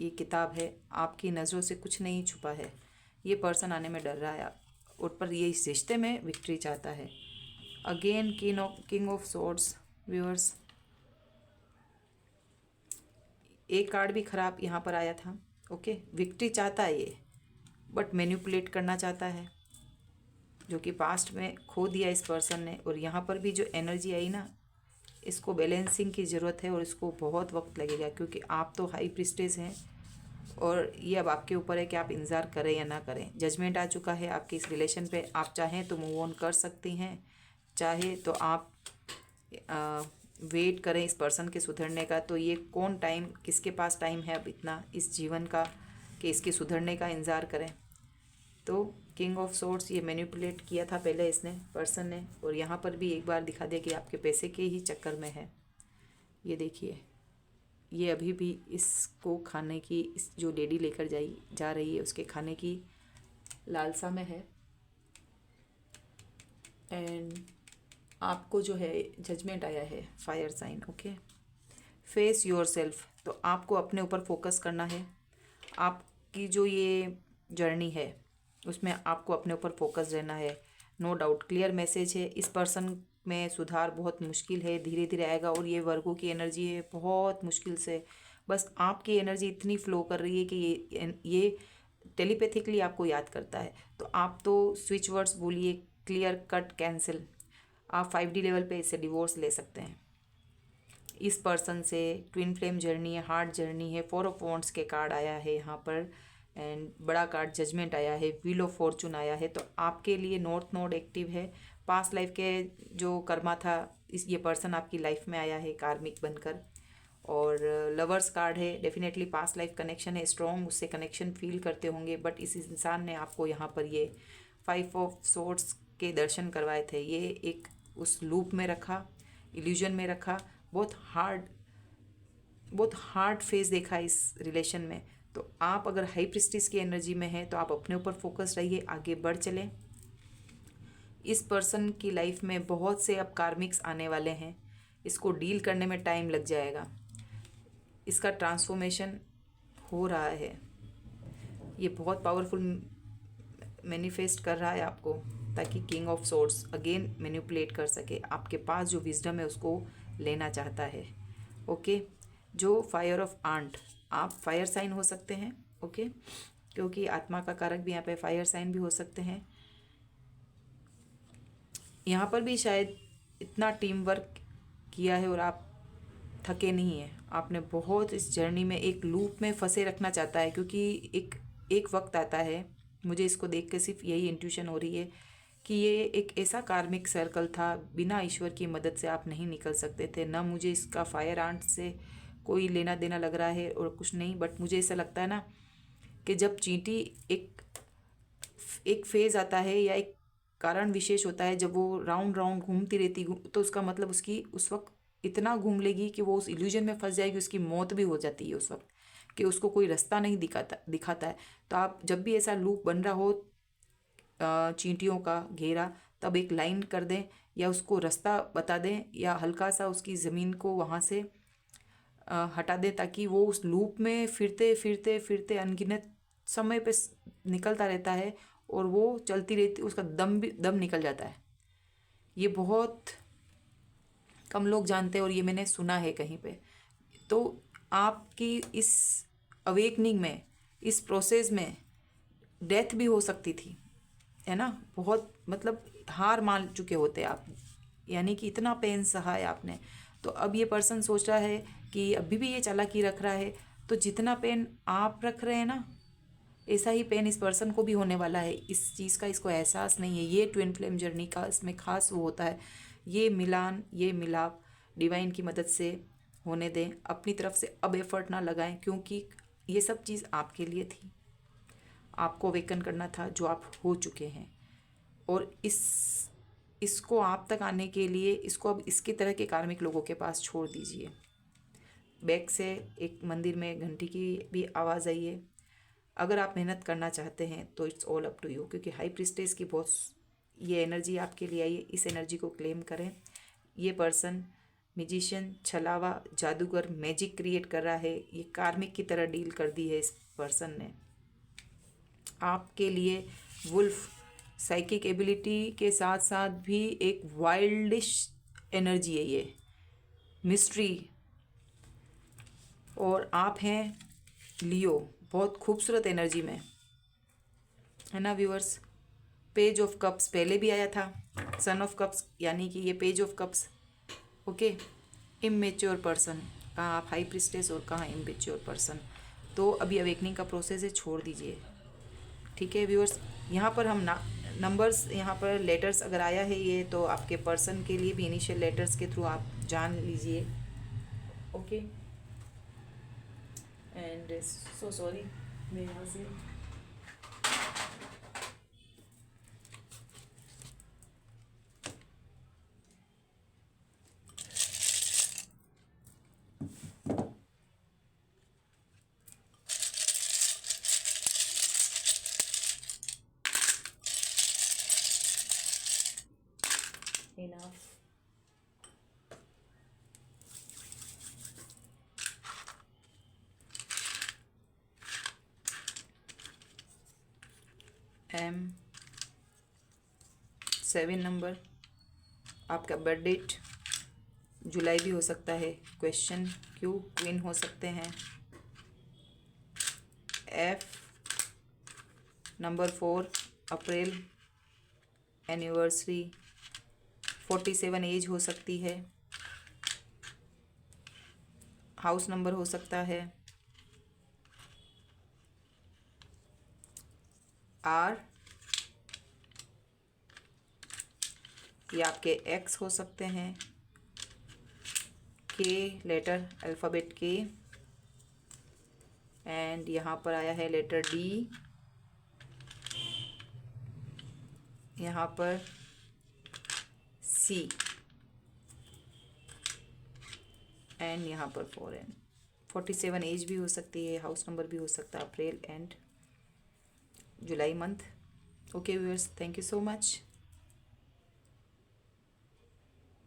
ये किताब है, आपकी नज़रों से कुछ नहीं छुपा है। ये पर्सन आने में डर रहा है और पर ये इस रिश्ते में विक्ट्री चाहता है। Again king of swords viewers, एक कार्ड भी खराब यहाँ पर आया था। ओके, विक्ट्री चाहता है ये, बट मैनिपुलेट करना चाहता है, जो कि पास्ट में खो दिया इस पर्सन ने। और यहाँ पर भी जो एनर्जी आई ना, इसको बैलेंसिंग की ज़रूरत है और इसको बहुत वक्त लगेगा, क्योंकि आप तो हाई प्रिस्टेस हैं और ये अब आपके ऊपर है कि आप इंतज़ार करें या ना करें। जजमेंट आ चुका है आपके इस रिलेशन पे। आप चाहें तो मूव ऑन कर सकती हैं, चाहे तो आप वेट करें इस पर्सन के सुधरने का। तो ये कौन टाइम, किसके पास टाइम है अब इतना इस जीवन का कि इसके सुधरने का इंतज़ार करें। तो किंग ऑफ सोर्ड्स, ये मैनिपुलेट किया था पहले इसने, पर्सन ने, और यहाँ पर भी एक बार दिखा दिया कि आपके पैसे के ही चक्कर में है। ये देखिए, ये अभी भी इसको खाने की, इस जो लेडी लेकर जा रही है उसके खाने की लालसा में है। एंड आपको जो है जजमेंट आया है, fire sign. Okay, face yourself, तो आपको अपने ऊपर फोकस करना है। आपकी जो ये जर्नी है उसमें आपको अपने ऊपर फोकस रहना है। नो डाउट क्लियर मैसेज है, इस पर्सन में सुधार बहुत मुश्किल है, धीरे धीरे आएगा। और ये वर्गों की एनर्जी है, बहुत मुश्किल से, बस आपकी एनर्जी इतनी फ्लो कर रही है कि ये टेलीपैथिकली आपको याद करता है। तो आप तो स्विच वर्ड्स बोलिए, क्लियर कट कैंसिल। आप 5D लेवल पे इससे डिवोर्स ले सकते हैं। इस पर्सन से ट्विन फ्लेम जर्नी है, हार्ट जर्नी है। 4 ऑफ वॉन्ड्स के कार्ड आया है यहाँ पर, एंड बड़ा कार्ड जजमेंट आया है, व्हील ऑफ फॉर्चून आया है। तो आपके लिए नॉर्थ नोड एक्टिव है। पास्ट लाइफ के जो कर्मा था, ये पर्सन आपकी लाइफ में आया है कार्मिक बनकर। और लवर्स कार्ड है, डेफिनेटली पास्ट लाइफ कनेक्शन है, स्ट्रॉन्ग उससे कनेक्शन फील करते होंगे। बट इस इंसान ने आपको यहाँ पर ये 5 ऑफ सोर्ड्स के दर्शन करवाए थे। ये एक उस लूप में रखा, इल्यूजन में रखा, बहुत हार्ड फेज देखा इस रिलेशन में। तो आप अगर हाई प्रिस्टिस की एनर्जी में हैं तो आप अपने ऊपर फोकस रहिए, आगे बढ़ चलें। इस पर्सन की लाइफ में बहुत से अब कार्मिक्स आने वाले हैं, इसको डील करने में टाइम लग जाएगा। इसका ट्रांसफॉर्मेशन हो रहा है, ये बहुत पावरफुल मैनिफेस्ट कर रहा है आपको, ताकि king of swords again manipulate कर सके। आपके पास जो विजडम है उसको लेना चाहता है। ओके, जो फायर ऑफ आंट, आप फायर साइन हो सकते हैं। ओके, क्योंकि आत्मा का कारक भी यहाँ पे फायर साइन भी हो सकते हैं। यहाँ पर भी शायद इतना टीम वर्क किया है और आप थके नहीं हैं। आपने बहुत इस जर्नी में एक लूप में फंसे रखना चाहता है, क्योंकि एक वक्त आता है, मुझे इसको देख के सिर्फ यही इंट्यूशन हो रही है कि ये एक ऐसा कार्मिक सर्कल था, बिना ईश्वर की मदद से आप नहीं निकल सकते थे। ना मुझे इसका फायर आंट से कोई लेना देना लग रहा है और कुछ नहीं, बट मुझे ऐसा लगता है ना कि जब चींटी एक फेज़ आता है या एक कारण विशेष होता है, जब वो राउंड राउंड घूमती रहती, तो उसका मतलब उसकी उस वक्त इतना घूम लेगी कि वो उस इल्यूजन में फंस जाएगी, उसकी मौत भी हो जाती है उस वक्त, कि उसको कोई रास्ता नहीं दिखाता है। तो आप जब भी ऐसा लूप बन रहा हो चींटियों का घेरा, तब एक लाइन कर दें या उसको रास्ता बता दें, या हल्का सा उसकी ज़मीन को वहाँ से हटा दें, ताकि वो उस लूप में फिरते फिरते फिरते अनगिनत समय पे निकलता रहता है और वो चलती रहती, उसका दम निकल जाता है। ये बहुत कम लोग जानते हैं और ये मैंने सुना है कहीं पे। तो आपकी इस अवेकनिंग में, इस प्रोसेस में डेथ भी हो सकती थी, है ना। बहुत मतलब हार मान चुके होते आप, यानी कि इतना पेन सहा है आपने। तो अब ये पर्सन सोच रहा है कि अभी भी ये चालाकी रख रहा है, तो जितना पेन आप रख रहे हैं ना, ऐसा ही पेन इस पर्सन को भी होने वाला है। इस चीज़ का इसको एहसास नहीं है। ये ट्विन फ्लेम जर्नी का इसमें खास वो होता है, ये मिलान, ये मिलाप डिवाइन की मदद से होने दें। अपनी तरफ से अब एफर्ट ना लगाएं, क्योंकि ये सब चीज़ आपके लिए थी, आपको अवेकन करना था जो आप हो चुके हैं। और इसको आप तक आने के लिए इसको अब इसके तरह के कार्मिक लोगों के पास छोड़ दीजिए। बैक से एक मंदिर में घंटी की भी आवाज़ आई है। अगर आप मेहनत करना चाहते हैं तो it's all up to you, क्योंकि हाई प्रिस्टेस की बहुत ये एनर्जी आपके लिए आई है। इस एनर्जी को क्लेम करें। ये पर्सन म्यूजिशियन, छलावा, जादूगर, मैजिक क्रिएट कर रहा है। ये कार्मिक की तरह डील कर दी है इस पर्सन ने आपके लिए। वुल्फ साइकिक एबिलिटी के साथ साथ भी एक वाइल्डिश एनर्जी है ये, मिस्ट्री। और आप हैं लियो, बहुत खूबसूरत एनर्जी में, है ना व्यूअर्स। पेज ऑफ कप्स पहले भी आया था, सन ऑफ कप्स, यानी कि ये page of cups. Okay, immature person, कहाँ आप हाई प्रिस्टेस और कहाँ इमेच्योर पर्सन। तो अभी अवेकनिंग का प्रोसेस है, छोड़ दीजिए। ठीक है व्यूअर्स, यहाँ पर हम नंबर्स, यहाँ पर लेटर्स अगर आया है ये, तो आपके पर्सन के लिए भी इनिशियल लेटर्स के थ्रू आप जान लीजिए। ओके, एंड सो सॉरी मैं यहाँ से इनफ। M 7 नंबर, आपका बर्थ डेट जुलाई भी हो सकता है। क्वेश्चन क्यों क्वीन हो सकते हैं। F नंबर 4 अप्रैल, एनिवर्सरी 47 एज हो सकती है। हाउस नंबर हो सकता है R, ये आपके एक्स हो सकते हैं। के लेटर, अल्फ़ाबेट के, एंड यहाँ पर आया है लेटर डी, यहाँ पर सी, एंड यहाँ पर 4N। 47 एज भी हो सकती है, हाउस नंबर भी हो सकता है, April and July month. Okay viewers, thank you so much.